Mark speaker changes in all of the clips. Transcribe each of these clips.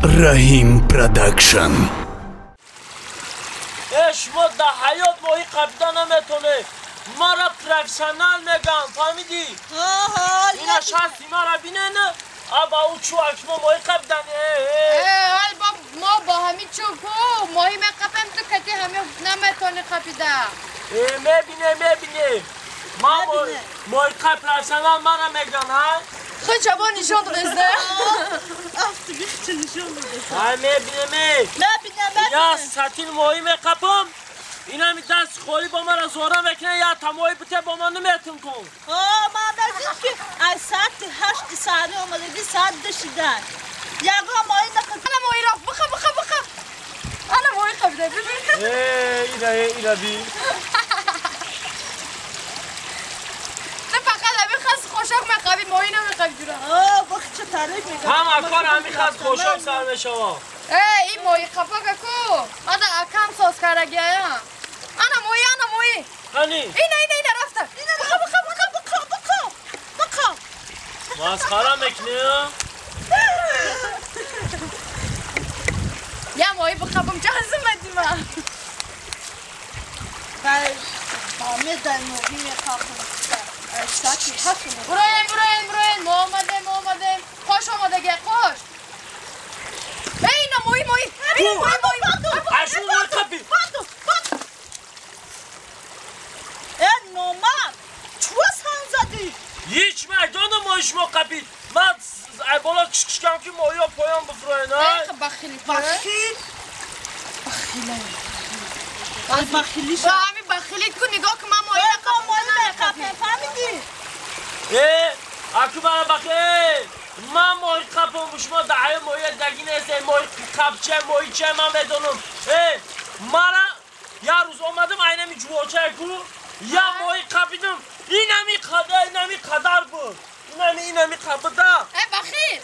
Speaker 1: رحیم پروداکشن.
Speaker 2: شما در حیات ماهی قبیده نمیتونه. ما را پروفشنال میگم، فهمیدی؟ اینا شخصی ما را بینه نه ابا او چوک ما ماهی قبیدن.
Speaker 3: ما با همین چوکو ماهی میقبیم تو کتی همین نمیتونه قبیده.
Speaker 2: میبینه ما ماهی قبیده پروفشنال ما را میگن ها.
Speaker 3: خود شبا نشان دازده
Speaker 4: افتی بیخچه نشان دازده
Speaker 2: های میبینه یا سطیل ماهی میقبم اینا می دست خوری با ما را زوره میکنه یا تمایی بته با ما نمیتون کن.
Speaker 4: ما داشتیم که از ساعت 8 ساعت اومدگی ساعت دشیدن یقا ماهی نخد.
Speaker 3: انا ماهی رفت بخا انا ماهی قبیده ببین
Speaker 2: اینا بی
Speaker 3: فقط همین خواست خوشاک مقابی ماهی نمیقبی جورا.
Speaker 4: بخی چه تعریف میگم
Speaker 2: هم اکار همین خواست خوشاک سر میشوا.
Speaker 3: این ماهی خفا کو مادا اکم ساز کرگی انا ماهی
Speaker 2: هنی
Speaker 3: اینا رفتن بخا
Speaker 2: مسخره میکنی؟
Speaker 3: یا ماهی بخبم جهازم مدیمه
Speaker 4: حامد در ماهی میخواهم ساعتی 7
Speaker 3: براین ما آمدیم خوش آمدگی خوش. اینا ماهی
Speaker 2: اشون ماهی قبی
Speaker 4: نومد چوه سن زدی؟
Speaker 2: هیچ مردان ماهی شما قبی من بالا کشکم که ماهی ها پایان بفروین های
Speaker 3: بخیلی
Speaker 4: بخیلی
Speaker 3: با همین بخیلیت کن نگاه که من ماهی
Speaker 4: نقبه فهمیدی؟
Speaker 2: اکو برای بخیر من ماهی قبم بشما دعای ماهی دگی نیسته ماهی قب چه ماهی چه من بدونم. مرا یه روز آمدم اینمی جواچه کنم یا ماهی قبیدم اینمی قدر بود اینمی قبیده.
Speaker 3: بخیل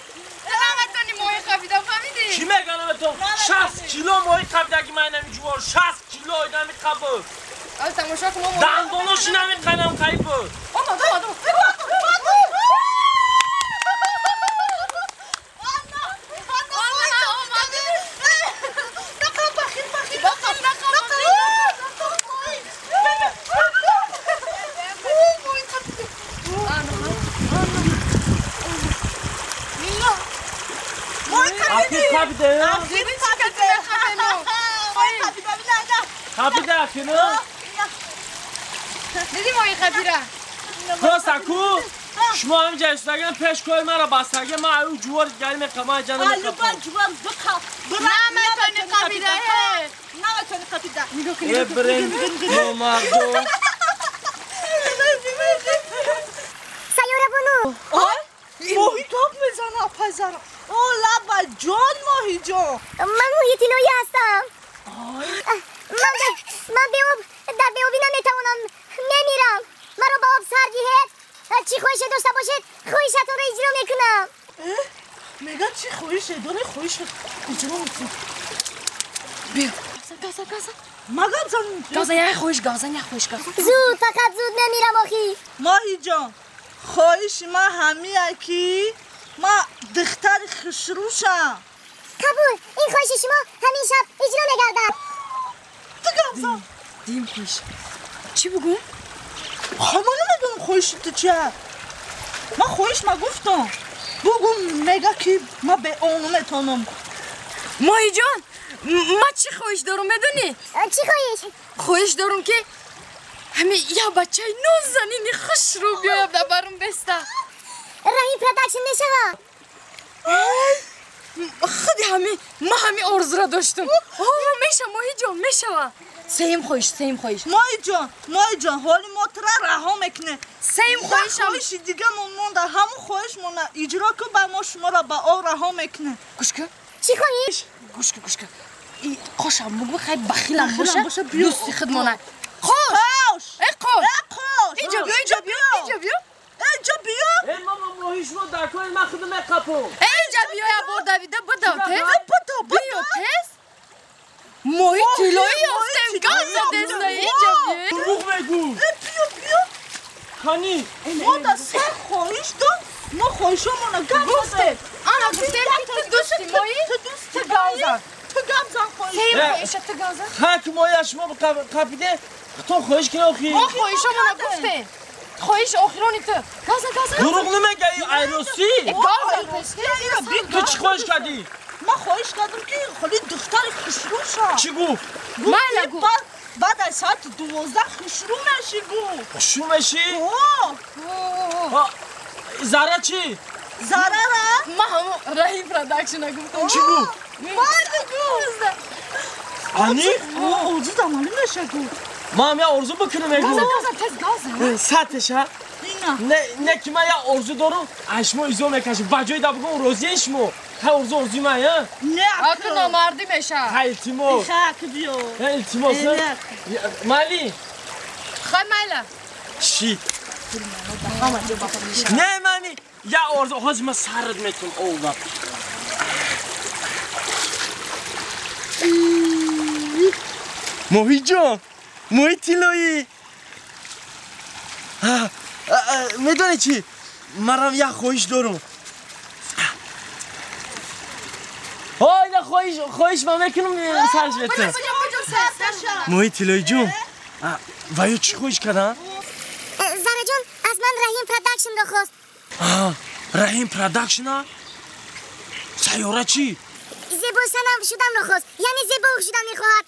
Speaker 3: نمتونی ماهی قبیده فهمیدی؟
Speaker 2: چی میگنم تو؟ 60 کیلو ماهی قبیده که من اینمی جوار 60 کیلو اینمی قبیده
Speaker 3: تماشا که ما ماهی
Speaker 2: دندونوش اینمی قدم قیب بود.
Speaker 3: آمد
Speaker 2: قبیده کنه؟
Speaker 3: دیدی ماهی قبیره؟
Speaker 2: تو سکو شما هم جستگن پیش کوی مرا بستگه من او جوار گریم قمای جنم
Speaker 4: البان جوار بخا
Speaker 3: نمیتونی قبیده
Speaker 4: نمیتونی قبیده
Speaker 2: ای برین مردو
Speaker 5: سیاره بونو
Speaker 4: ماهی توپ میزنه پزرم لبا جان ماهی جان
Speaker 5: من موهی تینویی هستم. من در به آبی نمیتوانم میمیرم. مرا با آب سردیه چی خواهش داشته باشید خواهشت رو اجرا میکنم.
Speaker 4: میگه چی خواهشه داره خواهش اجرا میکنم.
Speaker 3: بیا گازه
Speaker 4: مگم زن
Speaker 3: گازه یه خوش
Speaker 5: زود فقط زود میمیرم آخی.
Speaker 4: ماهی جان خواهش ما همی اکی ما دختر خشروشم.
Speaker 5: قبول این خواهش شما همین شب اجرا میگردم.
Speaker 4: دیگه
Speaker 3: دیم خوش چی بگم؟
Speaker 4: خب من نمیدونم خواهش تو چه من خواهش ما گفتم بگم میگه که ما به اونو میتونم.
Speaker 3: ماهی جان ما چی خواهش دارم میدونی؟
Speaker 5: چی خواهش؟
Speaker 3: خواهش دارم که همین یه بچه نازنینی خوش رو بیایم در برم بسته.
Speaker 5: رحیم پروداکشن میشوه.
Speaker 3: خودی ما همین آرزو را داشتم. میشه ماهی جان میشه. سیم خواهش
Speaker 4: ماهی جان حالی ما ترا رها میکنه.
Speaker 3: سیم
Speaker 4: خواهش دیگه مونده همون خواهش مونده اجرا که با ما شما را با آن رها میکنه.
Speaker 3: گوش کن
Speaker 5: چی خواهش؟
Speaker 3: گوش کن این قاشم بگو خیلی بخیلم باشه دوستی خدمانه.
Speaker 4: خوش
Speaker 3: اینجا بیا
Speaker 2: ای ماما ماهی شما در کنید من خودم میقپم.
Speaker 3: اینجا بیا یا بار دویده بدم بیا تست ماهی تیلایی هستیم گاز دسته اینجا بیا
Speaker 2: دروغ بگو.
Speaker 4: بیا
Speaker 2: خانی
Speaker 4: ما در سر خواهش داد ما خواهشمون رو گم
Speaker 3: گفتیم آنا گفتیم که تو دوستی ماهی خواهشت گازه
Speaker 2: خاک مایش ما قپیده تو خوش کنه آخی
Speaker 3: ما خواهشا منا گفتیم خواهش آخرانی تو گازه
Speaker 2: دروغ نمیگه ایروسی تو چی خوش کردی؟
Speaker 4: ما خواهش کردم که خالی دختر خشرو شد
Speaker 2: چی گفت؟
Speaker 3: من نگو
Speaker 4: بعد از ساعت 12 خشرو نشی گفت
Speaker 2: شو میشی؟ زاره چی؟
Speaker 4: زره را
Speaker 3: ما همون رحیم پرودکشن گفتم
Speaker 2: چی گفت؟
Speaker 4: من گفت
Speaker 2: آنی؟
Speaker 4: اوزو زمانی نشه گفت
Speaker 2: ما هم یه ارزو بکنم
Speaker 3: گازه
Speaker 2: اگو
Speaker 3: تز گازه
Speaker 2: سطش ها؟
Speaker 4: اینا
Speaker 2: نه که من یه ارزو دارم اشمو ایزو میکشم بجای دا بگم روزی اشمو ها ارزوی من ها؟
Speaker 4: نه
Speaker 3: آکه نامردی میشه
Speaker 2: ها التیمو
Speaker 4: خاک بیو
Speaker 2: ها التیمو مالی
Speaker 3: خواهی میله
Speaker 2: چی؟ نه مانی یه ارزو حاج ما سرد میتونم اولا موهی جان موهی تیلایی میدونی چی؟ مرم یه خواهش دارم های نه خواهش من میکنم سرش بهتر موهی تیلایی جان و یا چی خواهش کردن؟
Speaker 5: زره جون از من رحیم پرودکشن رو خواست
Speaker 2: رحیم پرودکشن ها؟ سیاره چی؟
Speaker 5: زیبا سنم شدم رو خواست یعنی زیبا شدم میخواهد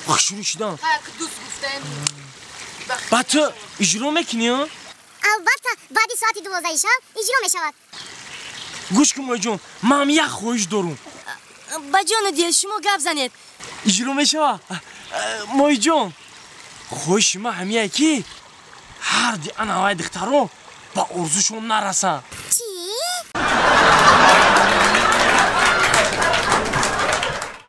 Speaker 2: خشونی شدن
Speaker 3: که دوست گفتیم
Speaker 2: بعد تو اجرا میکنی ها؟
Speaker 5: البته بعدی ساعتی 12 شب اجرا میشود
Speaker 2: گوش کن موهی جان من هم یه خواهش دارم
Speaker 6: با جان دیل شما گپ زنید
Speaker 2: اجرا میشه موهی جان خواهش من همیه که هر دی انواع دختران با ارزوشون نرسن
Speaker 5: چی؟